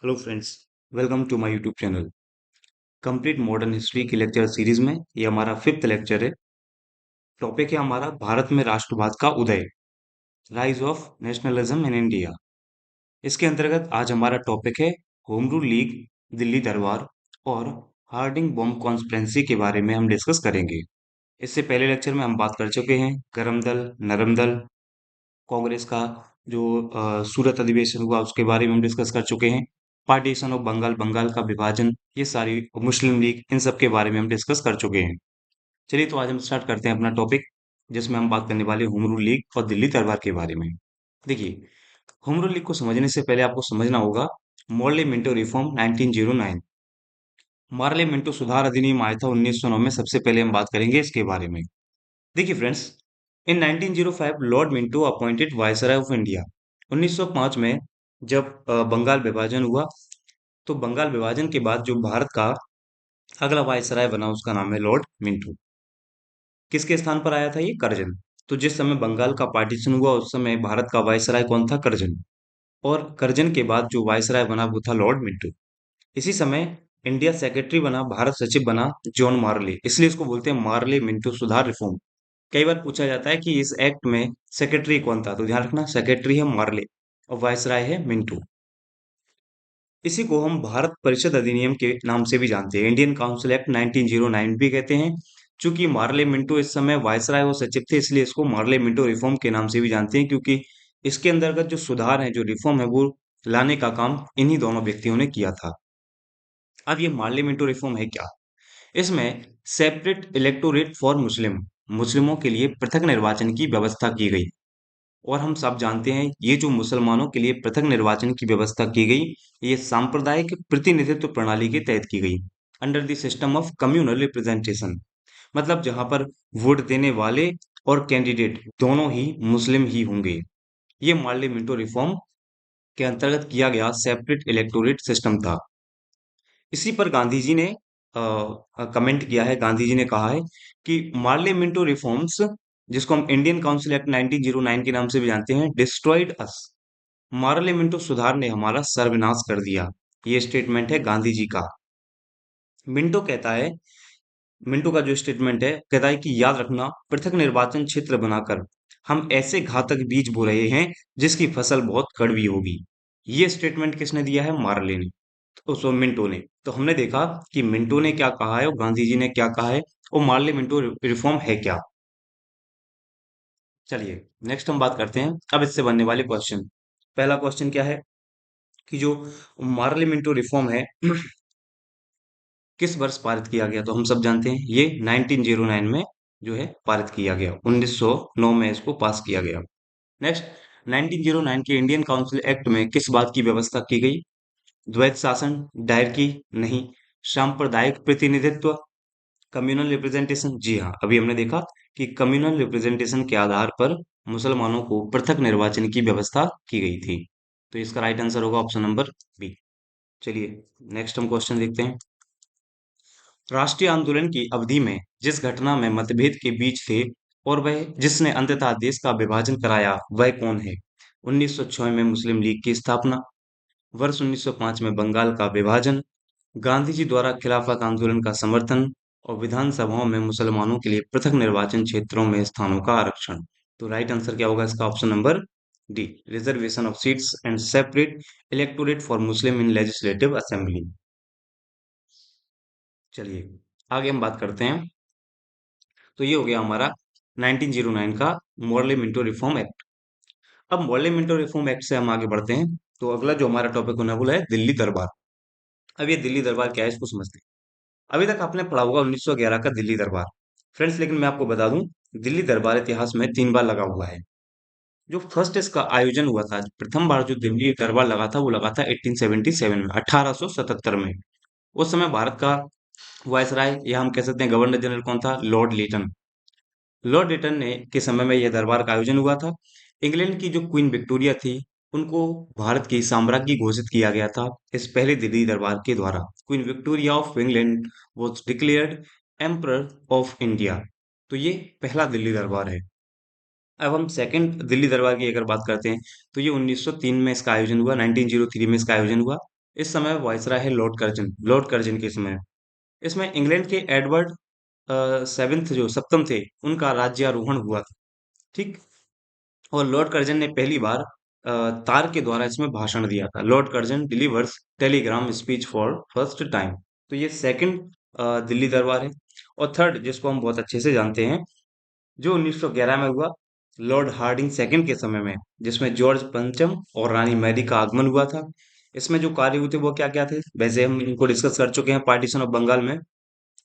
Hello friends, welcome to my YouTube channel. Complete modern history की lecture series में ये हमारा फिफ्थ लेक्चर है। टॉपिक है हमारा भारत में राष्ट्रवाद का उदय, rise of nationalism in India. इसके अंतर्गत आज हमारा टॉपिक है होम रूल लीग, दिल्ली दरबार और हार्डिंग बॉम्ब कॉन्स्पिरेंसी के बारे में हम डिस्कस करेंगे। इससे पहले लेक्चर में हम बात कर चुके हैं गरम दल, नरम दल, कांग्रेस का जो सूरत अधिवेशन हुआ उसके बारे में हम डिस्कस कर चुके हैं। पार्टीशन ऑफ बंगाल, बंगाल का विभाजन, ये सारी मुस्लिम लीग, इन सब के बारे में हम डिस्कस कर चुके हैं। चलिए तो आज हम स्टार्ट करते हैं अपना टॉपिक, जिसमें हम बात करने वाले होम रूल लीग और दिल्ली दरबार के बारे में। देखिए, होम रूल लीग को समझने से पहले आपको समझना होगा Morley Minto reform 1909। Morley Minto सुधार अधिनियम आया था 1909 में। सबसे पहले हम बात करेंगे इसके बारे में। देखिए friends, in 1905 Lord Minto appointed viceroy of India. 1905 में जब बंगाल विभाजन हुआ, तो बंगाल विभाजन के बाद जो भारत का अगला वायसराय बना उसका नाम है लॉर्ड मिंटो। किसके स्थान पर आया था ये? करजन। तो जिस समय बंगाल का पार्टीशन हुआ उस समय भारत का वायसराय कौन था? करजन। और करजन के बाद जो वायसराय बना वो था लॉर्ड मिंटो। इसी समय इंडिया सेक्रेटरी बना, भारत सचिव बना जॉन मार्ले, इसलिए इसको बोलते हैं मार्ले मिंटो सुधार रिफॉर्म। कई बार पूछा जाता है कि इस एक्ट में सेक्रेटरी कौन था, तो ध्यान रखना सेक्रेटरी है मार्ले और वायसराय है मिंटो। इसी को हम भारत परिषद अधिनियम के नाम से भी जानते हैं, इंडियन काउंसिल एक्ट 1909 भी कहते हैं। चूंकि मार्ले मिंटो इस समय वायसराय और सचिव थे, इसलिए इसको मार्ले मिंटो रिफॉर्म के नाम से भी जानते हैं, क्योंकि इसके अंतर्गत जो सुधार है, जो रिफॉर्म है, वो लाने का काम इन्हीं दोनों व्यक्तियों ने किया था। अब ये मार्ले मिंटो रिफॉर्म है क्या? इसमें सेपरेट इलेक्टोरेट फॉर मुस्लिम, मुस्लिमों के लिए पृथक निर्वाचन की व्यवस्था की गई। और हम सब जानते हैं ये जो मुसलमानों के लिए पृथक निर्वाचन की व्यवस्था की गई, ये सांप्रदायिक प्रतिनिधित्व प्रणाली के तहत की गई, under the system of communal representation. मतलब जहां पर वोट देने वाले और कैंडिडेट दोनों ही मुस्लिम ही होंगे। ये मार्ले मिंटो रिफॉर्म के अंतर्गत किया गया सेपरेट इलेक्टोरेट सिस्टम था। इसी पर गांधी जी ने कमेंट किया है, गांधी जी ने कहा है कि मार्ले मिंटो रिफॉर्म्स, जिसको हम इंडियन काउंसिल एक्ट 1909 के नाम से भी जानते हैं, डिस्ट्रॉयड अस। मार्ले मिंटो सुधार ने हमारा सर्वनाश कर दिया। ये स्टेटमेंट है गांधी जी का। मिंटो कहता है, मिंटो का जो स्टेटमेंट है कहता है कि याद रखना, पृथक निर्वाचन क्षेत्र बनाकर हम ऐसे घातक बीज बो रहे हैं जिसकी फसल बहुत कड़वी होगी। ये स्टेटमेंट किसने दिया है? मार्ले ने, उसको मिंटो ने। तो हमने देखा कि मिंटो ने क्या कहा है और गांधी जी ने क्या कहा है, और मार्ले मिंटो रिफॉर्म है क्या। चलिए नेक्स्ट हम बात करते हैं अब इससे बनने वाले क्वेश्चन। पहला क्वेश्चन क्या है कि जो मार्ले मिंटो रिफॉर्म है किस वर्ष पारित किया गया? तो हम सब जानते हैं ये 1909 में जो है पारित किया गया, 1909 में इसको पास किया गया। नेक्स्ट, 1909 के इंडियन काउंसिल एक्ट में किस बात की व्यवस्था की गई? द्वैत शासन, डायरकी नहीं, सांप्रदायिक प्रतिनिधित्व, कम्युनल रिप्रेजेंटेशन। जी हाँ, अभी हमने देखा कि कम्युनल रिप्रेजेंटेशन के आधार पर मुसलमानों को पृथक निर्वाचन की व्यवस्था की गई थी। तो इसका राइट आंसर होगा ऑप्शन नंबर बी। चलिए नेक्स्ट हम क्वेश्चन देखते हैं। राष्ट्रीय आंदोलन की अवधि में जिस घटना में मतभेद के बीच थे और वह जिसने अंततः देश का विभाजन कराया, वह कौन है? 1906 में मुस्लिम लीग की स्थापना, वर्ष 1905 में बंगाल का विभाजन, गांधी जी द्वारा खिलाफत आंदोलन का समर्थन और विधानसभाओं में मुसलमानों के लिए पृथक निर्वाचन क्षेत्रों में स्थानों का आरक्षण। तो राइट आंसर क्या होगा इसका? Option number D, reservation of seats and separate electorate for Muslim in legislative assembly. चलिए आगे हम बात करते हैं। तो ये हो गया हमारा 1909 का मॉर्ले मिंटो रिफॉर्म एक्ट। अब मॉर्ले मिंटो रिफॉर्म एक्ट से हम आगे बढ़ते हैं। तो अगला जो हमारा टॉपिक होने वाला है दिल्ली दरबार। अब ये दिल्ली दरबार क्या है इसको समझते हैं। अभी तक आपने पढ़ा होगा 1911 का दिल्ली दरबार। फ्रेंड्स, लेकिन मैं आपको बता दूं, दिल्ली दरबार इतिहास में 3 बार लगा हुआ है। जो फर्स्ट इसका आयोजन हुआ था, प्रथम बार जो दिल्ली दरबार लगा था वो लगा था 1877 में, 1877 में। उस समय भारत का वायसराय या हम कह सकते हैं गवर्नर जनरल कौन था? लॉर्ड लेटन। लॉर्ड रिटन ने के समय में यह दरबार का आयोजन हुआ था। इंग्लैंड की जो क्वीन विक्टोरिया थी, उनको भारत की साम्राज्ञी घोषित किया गया था इस पहले दिल्ली दरबार के द्वारा। Queen Victoria of England was declared emperor of India. तो ये पहला दिल्ली दरबार है। अब हम सेकंड दिल्ली दरबार की अगर बात करते हैं, तो ये 1903 में इसका आयोजन हुआ, 1903 में इसका आयोजन हुआ। इस समय वायसराय है लॉर्ड कर्जन के समय। इसमें इंग्लैंड के एडवर्ड सेवेंथ जो सप्तम थे, उनका राज्यारोहण हुआ था। ठीक। और लॉर्ड कर्जन ने पहली बार तार के द्वारा इसमें भाषण दिया था। Lord Curzon delivers Telegram speech for first time. तो ये सेकंड दिल्ली दरबार है। और थर्ड, जिसको हम बहुत अच्छे से जानते हैं, जो 1911 में हुआ, लॉर्ड हार्डिंग सेकंड के समय में, जिसमें जॉर्ज पंचम और रानी मैरी का आगमन हुआ था। इसमें जो कार्य हुए थे वो क्या क्या थे, वैसे हम इनको डिस्कस कर चुके हैं पार्टीशन ऑफ बंगाल में।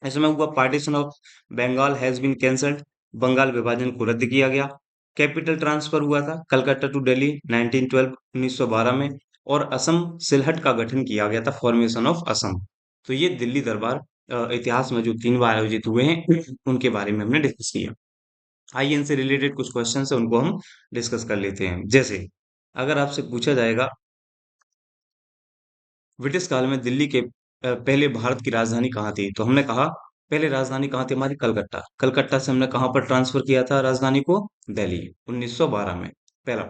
इसमें हुआ partition of Bengal has been cancelled, Bengal विभाजन को रद्द किया गया। कैपिटल ट्रांसफर हुआ था कलकत्ता टू दिल्ली 1912 1912 में। और असम सिलहट का गठन किया गया था, फॉर्मेशन ऑफ असम। तो ये दिल्ली दरबार इतिहास में जो 3 बार आयोजित हुए हैं, उनके बारे में हमने डिस्कस किया। आइए इनसे रिलेटेड कुछ क्वेश्चन है उनको हम डिस्कस कर लेते हैं। जैसे अगर आपसे पूछा जाएगा ब्रिटिश काल में दिल्ली के पहले भारत की राजधानी कहाँ थी, तो हमने कहा पहले राजधानी कहाँ थी हमारी, कलकत्ता। कलकत्ता से हमने कहाँ पर ट्रांसफर किया था राजधानी को, दिल्ली, 1912 में। पहला।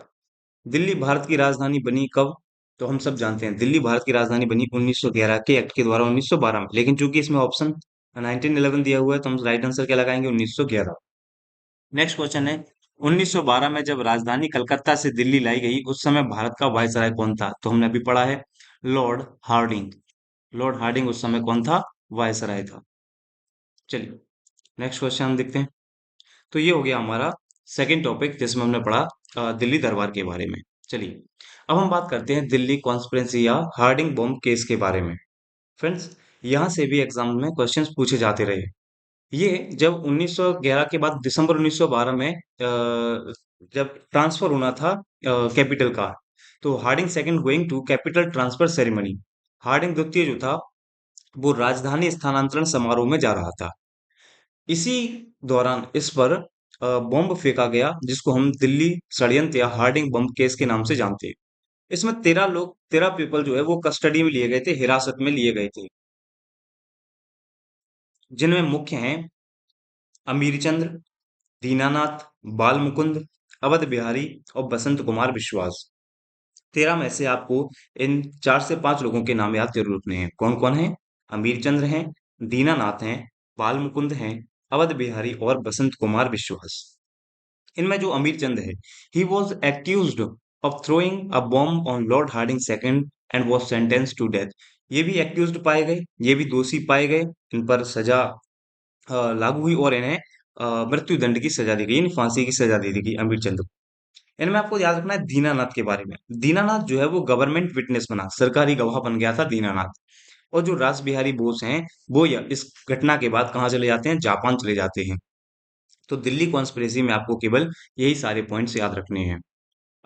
दिल्ली भारत की राजधानी बनी कब, तो हम सब जानते हैं दिल्ली भारत की राजधानी बनी 1911 के एक्ट के द्वारा 1912 में। लेकिन चूंकि इसमें ऑप्शन 1911 दिया हुआ है, तो हम राइट आंसर क्या लगाएंगे, 1911। नेक्स्ट क्वेश्चन है, 1912 में जब राजधानी कलकत्ता से दिल्ली लाई गई, उस समय भारत का वायसराय कौन था, तो हमने अभी पढ़ा है, लॉर्ड हार्डिंग। लॉर्ड हार्डिंग उस समय कौन था, वायसराय था। चलिए नेक्स्ट क्वेश्चन हम देखते हैं। तो ये हो गया हमारा सेकंड टॉपिक, जिसमें हमने पढ़ा दिल्ली दरबार के बारे में। चलिए अब हम बात करते हैं दिल्ली कॉन्स्पिरेसी या हार्डिंग बॉम्ब केस के बारे में। फ्रेंड्स, यहाँ से भी एग्जाम में क्वेश्चंस पूछे जाते रहे। ये जब 1911 के बाद दिसंबर 1912 में जब ट्रांसफर होना था कैपिटल का, तो Hardinge second going to capital transfer ceremony. Hardinge द्वितीय जो था, वो राजधानी स्थानांतरण समारोह में जा रहा था। इसी दौरान इस पर बॉम्ब फेंका गया, जिसको हम दिल्ली षड्यंत्र या हार्डिंग बम केस के नाम से जानते हैं। इसमें 13 पीपल जो है वो कस्टडी में लिए गए थे, हिरासत में लिए गए थे, जिनमें मुख्य हैं अमीर चंद्र, दीनानाथ, बाल मुकुंद, अवध बिहारी और बसंत कुमार विश्वास। 13 में से आपको इन 4 से 5 लोगों के नाम याद जरूर रखने हैं। कौन कौन है, अमीर चंद्र हैं, दीनानाथ हैं, बाल मुकुंद हैं, अवध बिहारी और बसंत कुमार विश्वास। इनमें जो अमीर चंद है, he was accused of throwing a bomb on Lord Hardinge second and was sentence to death. ये भी एक्यूज्ड पाए गए, ये भी दोषी पाए गए। इन पर सजा लागू हुई और इन्हें मृत्यु दंड की सजा दी गई, यानी फांसी की सजा दे दी गई अमीर चंद को। इनमें आपको याद रखना है दीनानाथ के बारे में। दीनानाथ जो है वो गवर्नमेंट विटनेस बना, सरकारी गवाह बन गया था दीनानाथ। और जो रास बिहारी बोस हैं, वो इस घटना के बाद कहाँ चले जाते हैं, जापान चले जाते हैं। तो दिल्ली कॉन्स्पिरेसी में आपको केवल यही सारे पॉइंट्स याद रखने हैं।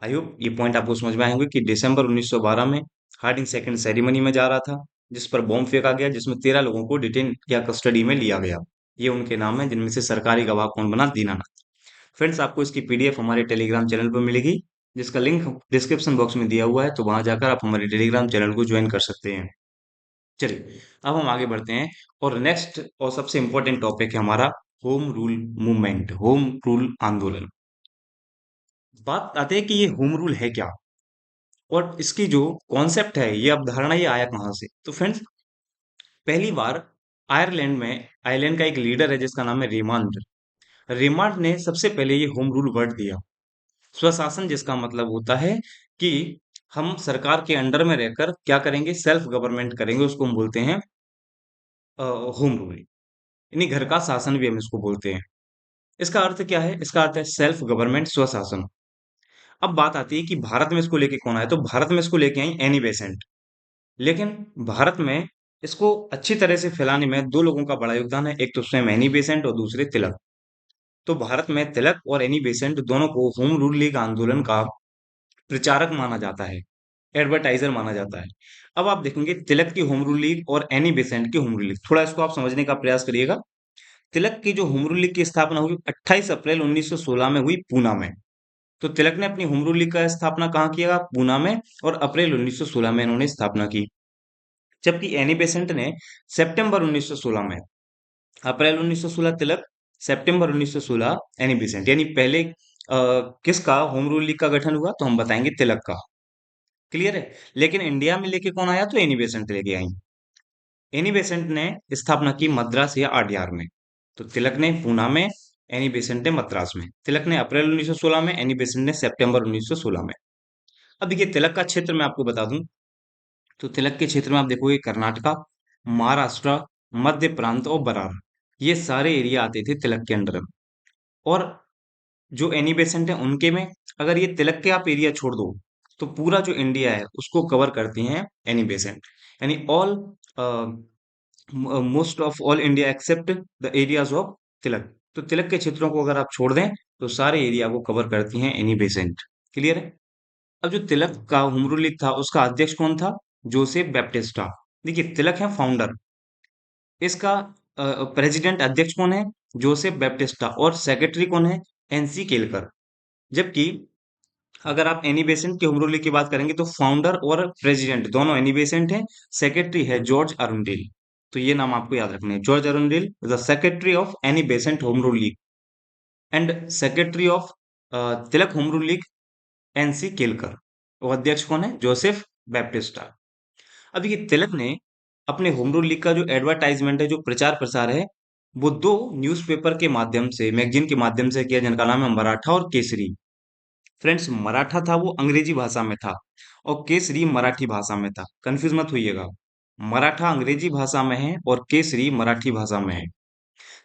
आई होप ये पॉइंट आपको समझ में आए होंगे कि दिसंबर 1912 में हार्डिंग सेकंड सेरेमनी में जा रहा था, जिस पर बॉम्ब फेंका गया, जिसमें 13 लोगों को डिटेन या कस्टडी में लिया गया। ये उनके नाम है, जिनमें से सरकारी गवाह कौन बना, दीनानाथ। फ्रेंड्स, आपको इसकी पीडीएफ हमारे टेलीग्राम चैनल पर मिलेगी, जिसका लिंक डिस्क्रिप्शन बॉक्स में दिया हुआ है, तो वहां जाकर आप हमारे टेलीग्राम चैनल को ज्वाइन कर सकते हैं। चलिए अब हम आगे बढ़ते हैं, और नेक्स्ट और सबसे इंपॉर्टेंट टॉपिक है हमारा home rule movement, home rule आंदोलन। बात आते हैं कि ये होम रूल है क्या, और इसकी जो कॉन्सेप्ट है, ये अवधारणा, ये आया कहाँ से। तो फ्रेंड्स, पहली बार आयरलैंड में, आयरलैंड का एक लीडर है जिसका नाम है रेमांड। रेमांड ने सबसे पहले ये होम रूल वर्ड दिया। स्वशासन जिसका मतलब होता है कि हम सरकार के अंडर में रहकर क्या करेंगे, सेल्फ गवर्नमेंट करेंगे, उसको हम बोलते हैं होम रूल, यानी घर का शासन भी हम इसको बोलते हैं। इसका अर्थ क्या है, इसका अर्थ है सेल्फ गवर्नमेंट, स्वशासन। अब बात आती है कि भारत में इसको लेके कौन आया, तो भारत में इसको लेके आई एनी बेसेंट। लेकिन भारत में इसको अच्छी तरह से फैलाने में 2 लोगों का बड़ा योगदान है, एक तो स्वयं एनी बेसेंट और दूसरे तिलक। तो भारत में तिलक और एनी बेसेंट दोनों को होम रूल लीग आंदोलन का प्रचारक माना जाता है, एडवर्टाइजर माना जाता है। अब आप देखेंगे तिलक की होम रूल लीग और एनी बेसेंट की होम रूल लीग, थोड़ा इसको आप समझने का प्रयास करिएगा। तिलक की जो होम रूल लीग की स्थापना हुई 28 अप्रैल 1916 में हुई, पूना में। तो तिलक ने अपनी होम रूल लीग का स्थापना कहाँ किया, पूना में, और अप्रैल 1916 में इन्होंने स्थापना की। जबकि एनी बेसेंट ने सितंबर 1916 में, अप्रैल 1916 तिलक, सितंबर 1916 एनी बेसेंट, यानी पहले किसका होम रूल लीग का गठन हुआ, तो हम बताएंगे तिलक का। क्लियर है। लेकिन इंडिया में लेके कौन आया? तो एनी बेसेंट लेके आई। एनी बेसेंट ने स्थापना की मद्रास या अडयार में। तो तिलक ने पूना में, एनी बेसेंट ने मद्रास में। तिलक ने अप्रैल 1916 में, एनी बेसेंट ने सितंबर 1916 में। अब देखिए तिलक का क्षेत्र मैं आपको बता दूं, तो तिलक के क्षेत्र में आप देखोगे कर्नाटका, महाराष्ट्र, मध्य प्रांत और बरार, ये सारे एरिया आते थे तिलक के अंडर में। और जो एनी बेसेंट है उनके में, अगर ये तिलक के आप एरिया छोड़ दो, तो पूरा जो इंडिया है उसको कवर करती हैं एनी बेसेंट। यानी all, most of all India except the areas of Tilak. तो तिलक के क्षेत्रों को अगर आप छोड़ दें तो सारे एरिया को कवर करती हैं एनी बेसेंट। क्लियर है। अब जो तिलक का होम रूल लीग था उसका अध्यक्ष कौन था? Joseph Baptista. देखिए तिलक है फाउंडर, इसका प्रेसिडेंट अध्यक्ष कौन है? Joseph Baptista. और सेक्रेटरी कौन है? एनसी केलकर। जबकि अगर आप एनी बेसेंट के होम रूल लीग की बात करेंगे तो फाउंडर और प्रेसिडेंट दोनों एनी बेसेंट हैं। सेक्रेटरी है जॉर्ज अरुंडेल। तो ये नाम आपको याद रखने हैं, George Arundale the secretary of Annie Besant home Rule league, and secretary of Tilak home Rule league NC Kelkar. वो अध्यक्ष कौन है? Joseph Baptista. अब देखिए तिलक ने अपने होम रूल लीग का जो एडवर्टाइजमेंट है, जो प्रचार प्रसार है, वो दो न्यूज़पेपर के माध्यम से, मैगजीन के माध्यम से किया, जिनका नाम है मराठा और केसरी। फ्रेंड्स, मराठा था वो अंग्रेजी भाषा में था और केसरी मराठी भाषा में था, कंफ्यूज मत होइएगा। मराठा अंग्रेजी भाषा में है और केसरी मराठी भाषा में है।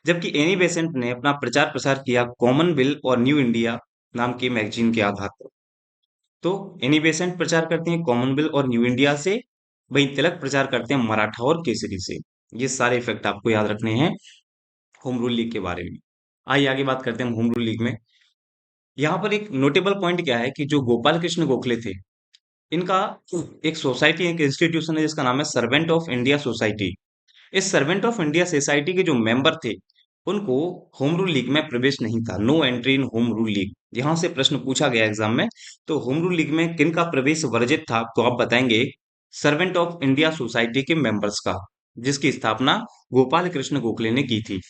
जबकि एनी बेसेंट ने अपना प्रचार प्रसार किया कॉमन बिल और न्यू इंडिया नाम के मैगजीन के आधार पर। तो एनी बेसेंट प्रचार करते हैं कॉमनवेल्थ और न्यू इंडिया से, वहीं तिलक प्रचार करते हैं मराठा और केसरी से। ये सारे इफेक्ट आपको याद रखने हैं होम रूल लीग के बारे में। आइए आगे बात करते हैं होम रूल लीग में। यहाँ पर एक नोटेबल पॉइंट क्या है कि जो गोपाल कृष्ण गोखले थे, इनका एक सोसाइटी, एक इंस्टीट्यूशन है जिसका नाम है सर्वेंट ऑफ इंडिया सोसाइटी। इस सर्वेंट ऑफ इंडिया सोसाइटी के जो मेंबर थे, उनको होम रूल लीग में प्रवेश नहीं था। No entry in Home Rule League. यहां से प्रश्न पूछा गया एग्जाम में, तो होम रूल लीग में किनका प्रवेश वर्जित था? तो आप बताएंगे सर्वेंट ऑफ इंडिया सोसाइटी के मेंबर्स का, जिसकी स्थापना गोपाल कृष्ण गोखले ने की थी।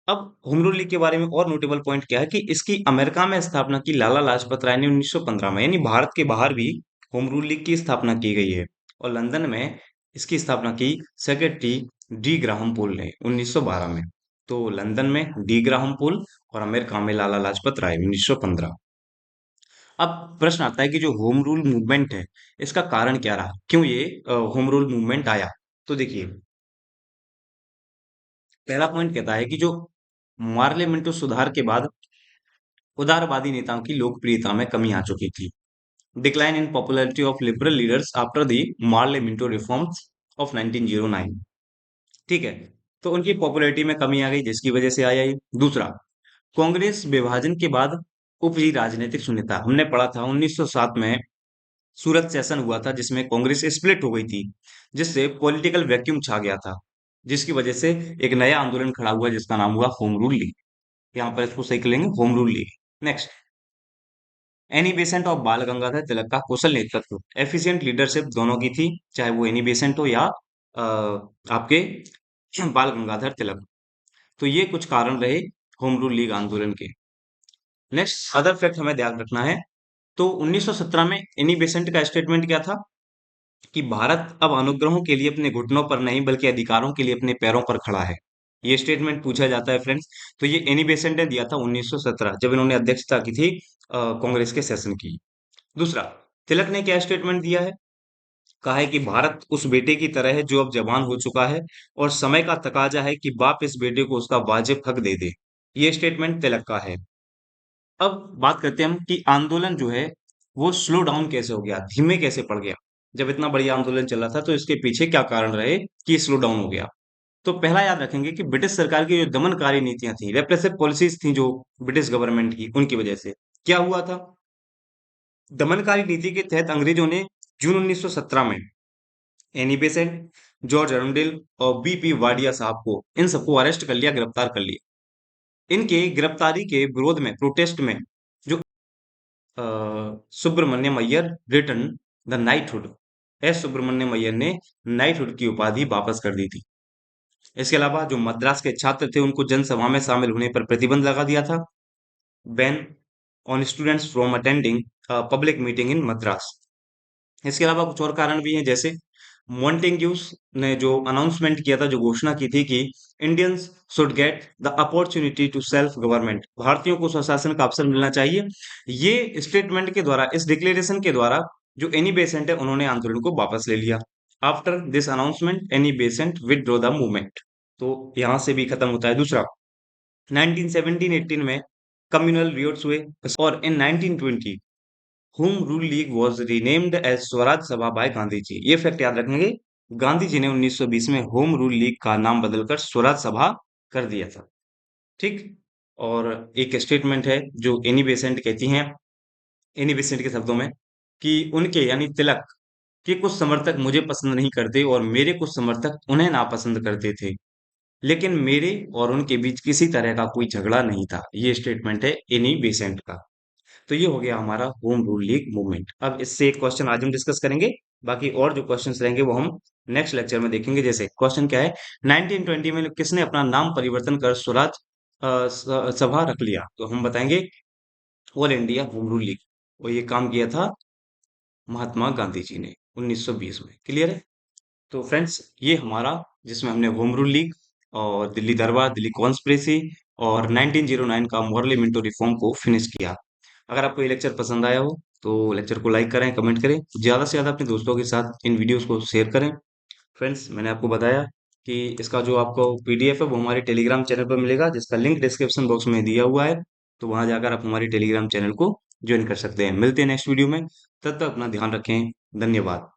अब होम रूल लीग के बारे में और नोटेबल पॉइंट क्या है कि इसकी अमेरिका में स्थापना की लाला लाजपत राय ने 1915 में, यानी भारत के बाहर भी होम रूल लीग की स्थापना की गई है। और लंदन में इसकी स्थापना की सेक्रेटरी डी ग्राहम पोल ने 1912 में। तो लंदन में डी ग्राहम पोल और अमेरिका में लाला लाजपत राय 1915। अब प्रश्न आता है कि जो होम रूल मूवमेंट है, इसका कारण क्या रहा, क्यों ये होम रूल मूवमेंट आया? तो देखिए पहला पॉइंट कहता है कि जो मार्ले मिंटो सुधार के बाद उदारवादी नेताओं की लोकप्रियता में कमी आ चुकी थी। Decline in popularity of liberal leaders after the Morley Minto reforms of 1909। ठीक है, तो उनकी पॉपुलैरिटी में कमी आ गई, जिसकी वजह से आया ये। दूसरा, कांग्रेस विभाजन के बाद उपजी राजनीतिक शून्यता। हमने पढ़ा था 1907 में सूरत सेशन हुआ था जिसमें कांग्रेस स्प्लिट हो गई थी, जिससे पॉलिटिकल वैक्यूम छा गया था, जिसकी वजह से एक नया आंदोलन खड़ा हुआ जिसका नाम हुआ होम रूल लीग। यहाँ पर इसको सही कर लेंगे, home Rule league. Next, Annie Besant और बाल गंगाधर तिलक का कुशल नेतृत्व, एफिशिएंट लीडरशिप दोनों की थी, चाहे वो एनी बेसेंट हो या आपके बाल गंगाधर तिलक। तो ये कुछ कारण रहे होम रूल लीग आंदोलन के। नेक्स्ट अदर फैक्ट हमें ध्यान रखना है, तो 1917 में एनी बेसेंट का स्टेटमेंट क्या था कि भारत अब अनुग्रहों के लिए अपने घुटनों पर नहीं बल्कि अधिकारों के लिए अपने पैरों पर खड़ा है। ये स्टेटमेंट पूछा जाता है फ्रेंड्स। तो ये एनी बेसेंट ने दिया था 1917, जब इन्होंने अध्यक्षता की थी कांग्रेस के सेशन की। दूसरा, तिलक ने क्या स्टेटमेंट दिया है? कहा है कि भारत उस बेटे की तरह है जो अब जवान हो चुका है और समय का तकाजा है कि बाप इस बेटे को उसका वाजिब हक दे दे। ये स्टेटमेंट तिलक का है। अब बात करते हैं हम कि आंदोलन जो है वो स्लो डाउन कैसे हो गया, धीमे कैसे पड़ गया। जब इतना बढ़िया आंदोलन चल रहा था तो इसके पीछे क्या कारण रहे कि स्लो डाउन हो गया? तो पहला याद रखेंगे कि ब्रिटिश सरकार की जो दमनकारी नीतियां थी, रेप्रेसिव पॉलिसीज थी जो ब्रिटिश गवर्नमेंट की, उनकी वजह से क्या हुआ था? दमनकारी नीति के तहत अंग्रेजों ने जून 1917 में एनी बेसेंट, जॉर्ज अरुंडेल और बीपी वाडिया साहब को, इन सबको अरेस्ट कर लिया, गिरफ्तार कर लिया। इनके गिरफ्तारी के विरोध में, प्रोटेस्ट में, जो Subramaniam Iyer return the knighthood, S Subramaniam Iyer ने नाइटहुड की उपाधि वापस कर दी थी। इसके अलावा जो मद्रास के छात्र थे उनको जनसभा में शामिल होने पर प्रतिबंध लगा दिया था। Ban on students from attending public meeting in Madras. इसके अलावा कुछ और कारण भी हैं, जैसे मॉन्टेग्यूस ने जो अनाउंसमेंट किया था, जो घोषणा की थी कि Indians should get the opportunity to self government, भारतीयों को स्वशासन का अवसर मिलना चाहिए। ये स्टेटमेंट के द्वारा, इस डिक्लेरेशन के द्वारा जो एनी बेसेंट है उन्होंने आंदोलन को वापस ले लिया। After this announcement Annie Besant withdraw the movement. तो यहां से भी खत्म होता है। दूसरा, 1917-18 में कम्युनल रियोट्स हुए, और in 1920 Home Rule League was renamed as Swaraj Sabha by Gandhi ji. ये फैक्ट याद रखेंगे, गांधी जी ने 1920 में होम रूल लीग का नाम बदलकर स्वराज सभा कर दिया था। ठीक। और एक स्टेटमेंट है जो एनी बेसेंट कहती हैं, एनी बेसेंट के शब्दों में, कि उनके यानी तिलक के कुछ समर्थक मुझे पसंद नहीं करते और मेरे कुछ समर्थक उन्हें नापसंद करते थे, लेकिन मेरे और उनके बीच किसी तरह का कोई झगड़ा नहीं था। ये स्टेटमेंट है एनी बेसेंट का। तो ये हो गया हमारा होम रूल लीग मूवमेंट। अब इससे एक क्वेश्चन आज हम डिस्कस करेंगे, बाकी और जो क्वेश्चंस रहेंगे वो हम नेक्स्ट लेक्चर में देखेंगे। जैसे क्वेश्चन क्या है, 1920 में किसने अपना नाम परिवर्तन कर स्वराज सभा रख लिया? तो हम बताएंगे all India home Rule league, और ये काम किया था महात्मा गांधी जी ने 1920 में। क्लियर है? तो फ्रेंड्स, ये हमारा, जिसमें हमने होम रूल लीग और दिल्ली दरबार, दिल्ली कॉन्स्पिरेसी और 1909 का मॉरली मिंटो रिफॉर्म को फिनिश किया। अगर आपको ये लेक्चर पसंद आया हो तो लेक्चर को लाइक करें, कमेंट करें, ज़्यादा से ज़्यादा अपने दोस्तों के साथ इन वीडियोस को शेयर करें। फ्रेंड्स, मैंने आपको बताया कि इसका जो आपको पीडीएफ है वो हमारे टेलीग्राम चैनल पर मिलेगा, जिसका लिंक डिस्क्रिप्शन बॉक्स में दिया हुआ है। तो वहां जाकर आप हमारे टेलीग्राम चैनल को ज्वाइन कर सकते हैं। मिलते हैं नेक्स्ट वीडियो में, तब तक अपना ध्यान रखें। धन्यवाद।